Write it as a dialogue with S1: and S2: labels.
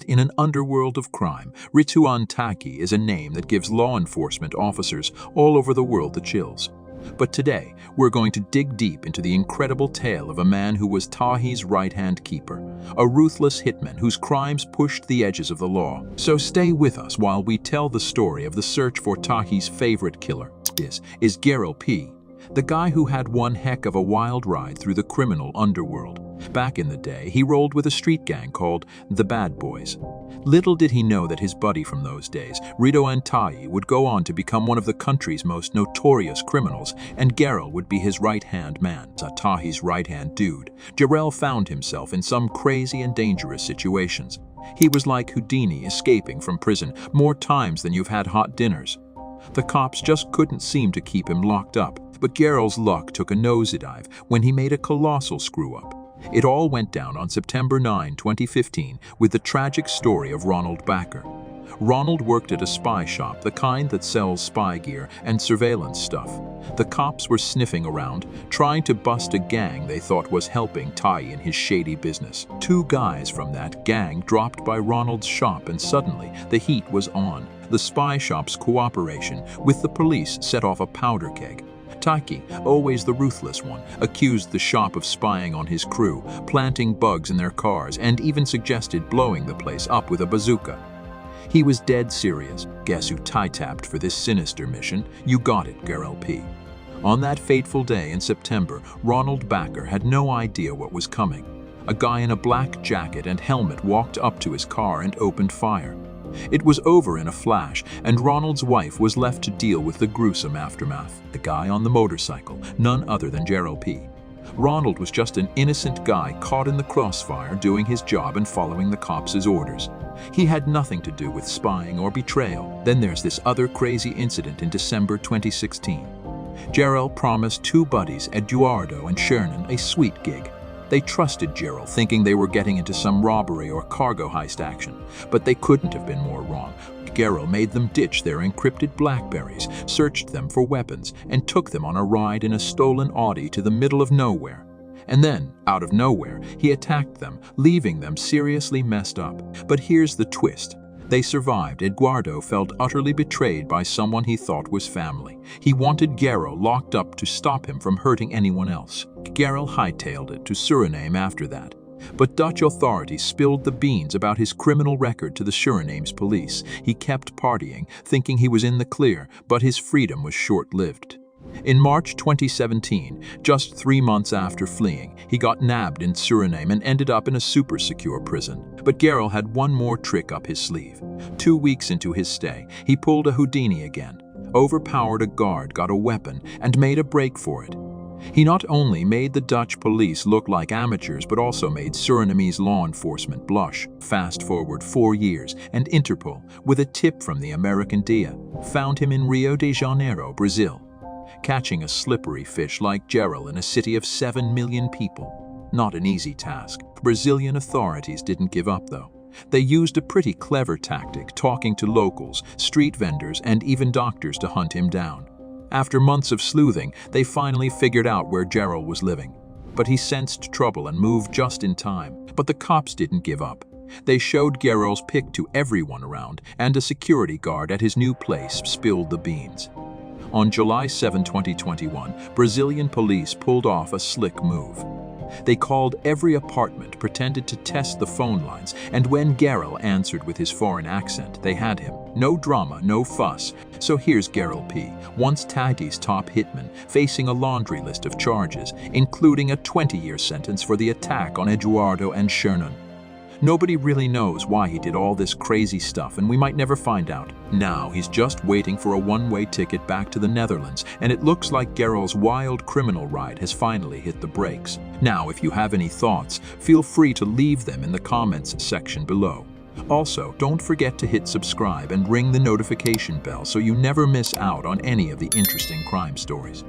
S1: in an underworld of crime, Ridouan Taghi is a name that gives law enforcement officers all over the world the chills. But today, we're going to dig deep into the incredible tale of a man who was Taghi's right-hand keeper, a ruthless hitman whose crimes pushed the edges of the law. So stay with us while we tell the story of the search for Taghi's favorite killer. This is Gerald P., the guy who had one heck of a wild ride through the criminal underworld. Back in the day, he rolled with a street gang called the Bad Boys. Little did he know that his buddy from those days, Ridouan Taghi, would go on to become one of the country's most notorious criminals, and Gerald would be his right-hand man. Taghi's right-hand dude, Gerald found himself in some crazy and dangerous situations. He was like Houdini escaping from prison more times than you've had hot dinners. The cops just couldn't seem to keep him locked up, but Gerald's luck took a nosedive when he made a colossal screw-up. It all went down on September 9, 2015, with the tragic story of Ronald Backer. Ronald worked at a spy shop, the kind that sells spy gear and surveillance stuff. The cops were sniffing around, trying to bust a gang they thought was helping Taghi in his shady business. Two guys from that gang dropped by Ronald's shop, and suddenly the heat was on. The spy shop's cooperation with the police set off a powder keg. Taghi, always the ruthless one, accused the shop of spying on his crew, planting bugs in their cars, and even suggested blowing the place up with a bazooka. He was dead serious. Guess who tie-tapped for this sinister mission? You got it, Gerald P. On that fateful day in September, Ronald Backer had no idea what was coming. A guy in a black jacket and helmet walked up to his car and opened fire. It was over in a flash, and Ronald's wife was left to deal with the gruesome aftermath. The guy on the motorcycle, none other than Gerald P. Ronald was just an innocent guy caught in the crossfire doing his job and following the cops' orders. He had nothing to do with spying or betrayal. Then there's this other crazy incident in December 2016. Gerald promised two buddies, Eduardo and Shernan, a sweet gig. They trusted Gerald, thinking they were getting into some robbery or cargo heist action, but they couldn't have been more wrong. Gerald made them ditch their encrypted Blackberries, searched them for weapons, and took them on a ride in a stolen Audi to the middle of nowhere. And then, out of nowhere, he attacked them, leaving them seriously messed up. But here's the twist. They survived. Eduardo felt utterly betrayed by someone he thought was family. He wanted Gerald locked up to stop him from hurting anyone else. Gerald hightailed it to Suriname after that. But Dutch authorities spilled the beans about his criminal record to the Suriname's police. He kept partying, thinking he was in the clear, but his freedom was short-lived. In March 2017, just 3 months after fleeing, he got nabbed in Suriname and ended up in a super-secure prison. But Gerald had one more trick up his sleeve. 2 weeks into his stay, he pulled a Houdini again, overpowered a guard, got a weapon, and made a break for it. He not only made the Dutch police look like amateurs, but also made Surinamese law enforcement blush. Fast forward 4 years, and Interpol, with a tip from the American DEA, found him in Rio de Janeiro, Brazil. Catching a slippery fish like Gerald in a city of 7 million people. Not an easy task. Brazilian authorities didn't give up, though. They used a pretty clever tactic, talking to locals, street vendors, and even doctors to hunt him down. After months of sleuthing, they finally figured out where Gerald was living. But he sensed trouble and moved just in time. But the cops didn't give up. They showed Gerald's pic to everyone around, and a security guard at his new place spilled the beans. On July 7, 2021, Brazilian police pulled off a slick move. They called every apartment, pretended to test the phone lines, and when Gerald answered with his foreign accent, they had him. No drama, no fuss. So here's Gerald P., once Taghi's top hitman, facing a laundry list of charges, including a 20-year sentence for the attack on Eduardo and Shernan. Nobody really knows why he did all this crazy stuff, and we might never find out. Now he's just waiting for a one-way ticket back to the Netherlands, and it looks like Gerald's wild criminal ride has finally hit the brakes. Now, if you have any thoughts, feel free to leave them in the comments section below. Also, don't forget to hit subscribe and ring the notification bell so you never miss out on any of the interesting crime stories.